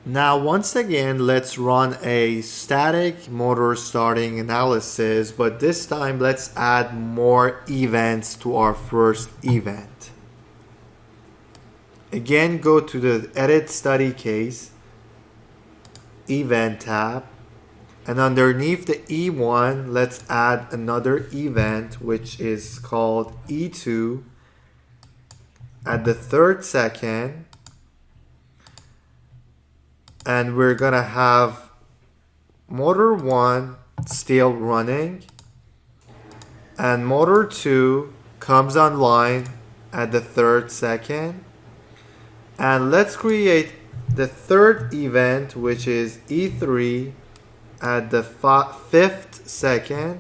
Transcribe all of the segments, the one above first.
Now, once again, let's run a static motor starting analysis, but this time let's add more events to our first event. Again, go to the Edit Study Case, Event tab, and underneath the E1, let's add another event, which is called E2 at the 3rd second. And we're gonna have motor 1 still running, and motor 2 comes online at the 3rd second. And let's create the 3rd event, which is E3 at the 5th second.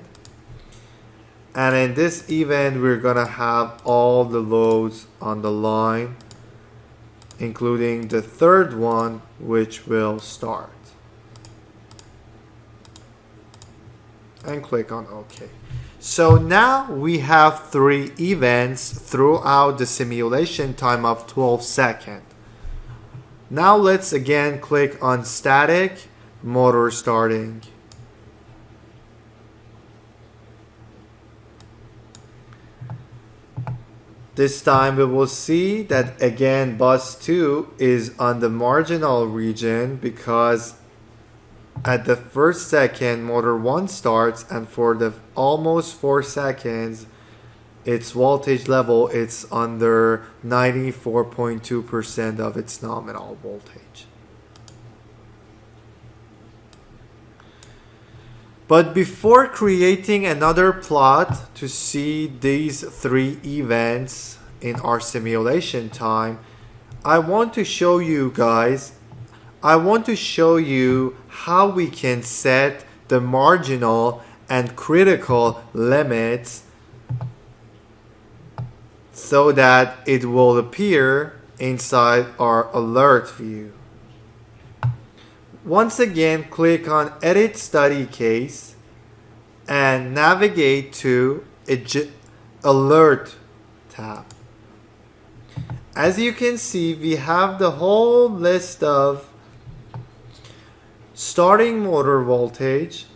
And in this event, we're gonna have all the loads on the line, including the 3rd one, which will start. And click on OK. So now we have 3 events throughout the simulation time of 12 seconds. Now let's again click on Static Motor Starting. This time we will see that again bus 2 is on the marginal region because at the 1st second motor 1 starts, and for the almost 4 seconds its voltage level it's under 94.2% of its nominal voltage. But before creating another plot to see these 3 events in our simulation time, I want to show you how we can set the marginal and critical limits so that it will appear inside our alert view. Once again, click on Edit Study Case and navigate to Alert tab. As you can see, we have the whole list of starting motor voltage,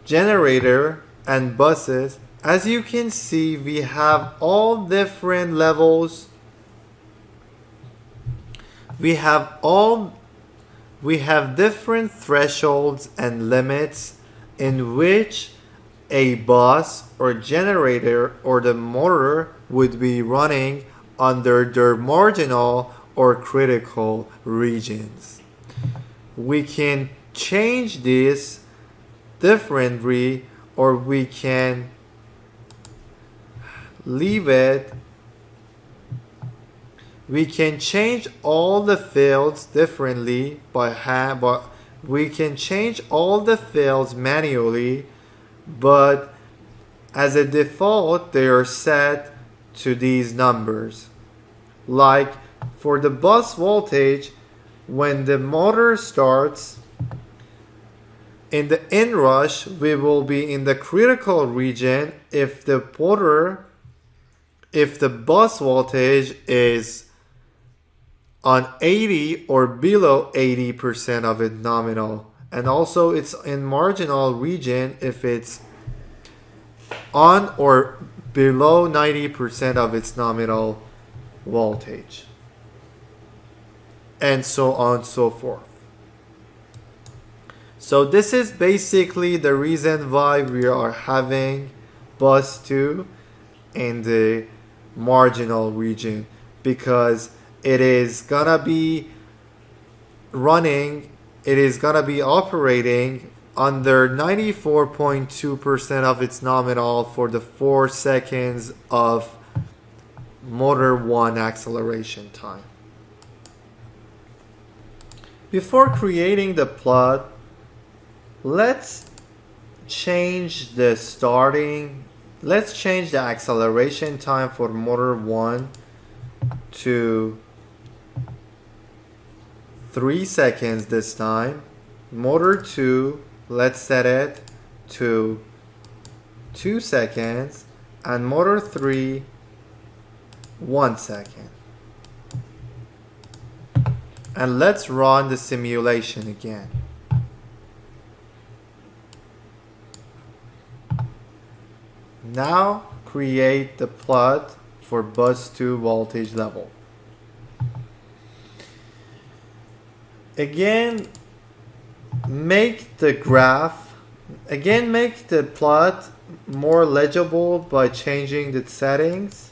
generator, and buses. As you can see, we have all different levels. We have different thresholds and limits in which a bus or generator or the motor would be running under their marginal or critical regions. We can change this differently, or we can leave it. We can change all the fields differently by hand, but we can change all the fields manually, but as a default they are set to these numbers. Like for the bus voltage, when the motor starts in the inrush, we will be in the critical region if the bus voltage is on 80 or below 80% of its nominal, and also it's in marginal region if it's on or below 90% of its nominal voltage, and so on and so forth. So this is basically the reason why we are having bus 2 in the marginal region, because it is gonna be operating under 94.2% of its nominal for the 4 seconds of motor 1 acceleration time. Before creating the plot, let's change the acceleration time for motor 1 to 3 seconds this time. Motor 2, let's set it to 2 seconds, and motor 3, 1 second. And let's run the simulation again. Now create the plot for bus 2 voltage level. Again, make the plot more legible by changing the settings.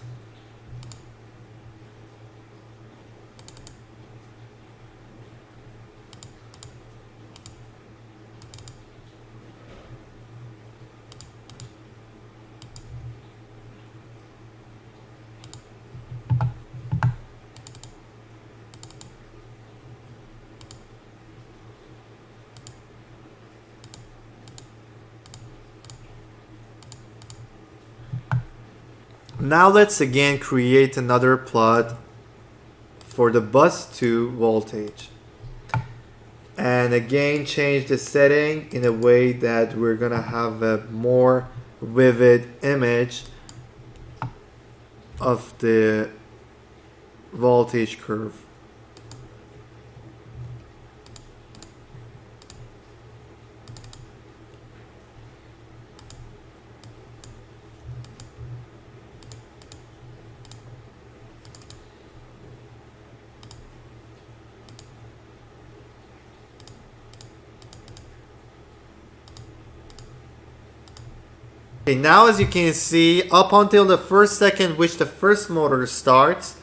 Now let's again create another plot for the bus 2 voltage. And again change the setting in a way that we're gonna have a more vivid image of the voltage curve. Okay, now as you can see, up until the first second which the first motor starts,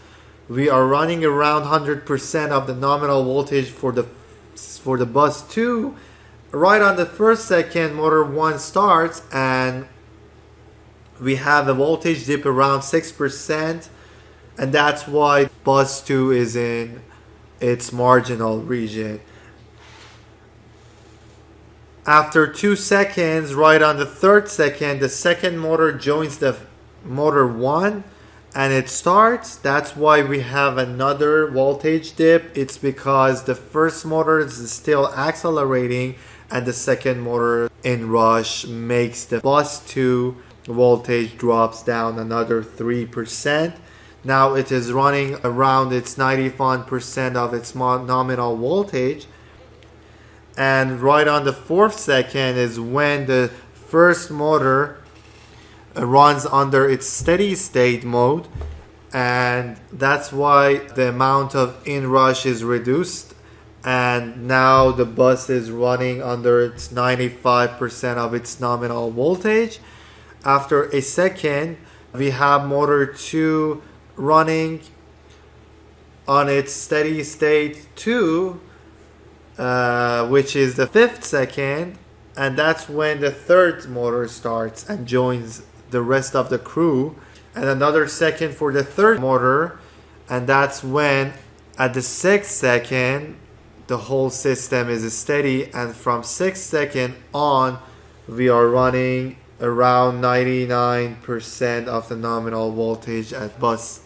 we are running around 100% of the nominal voltage for the bus 2. Right on the first second, motor 1 starts and we have a voltage dip around 6%, and that's why bus 2 is in its marginal region. After 2 seconds, right on the third second, the second motor joins the motor 1 and it starts. That's why we have another voltage dip. It's because the first motor is still accelerating and the second motor in rush makes the bus 2 voltage drops down another 3%. Now it is running around its 91% of its nominal voltage. And right on the fourth second is when the first motor runs under its steady state mode, and that's why the amount of inrush is reduced, and now the bus is running under its 95% of its nominal voltage. After a second, we have motor 2 running on its steady state 2, which is the 5th second, and that's when the third motor starts and joins the rest of the crew, and another second for the third motor, and that's when at the 6th second the whole system is steady, and from 6th second on we are running around 99% of the nominal voltage at bus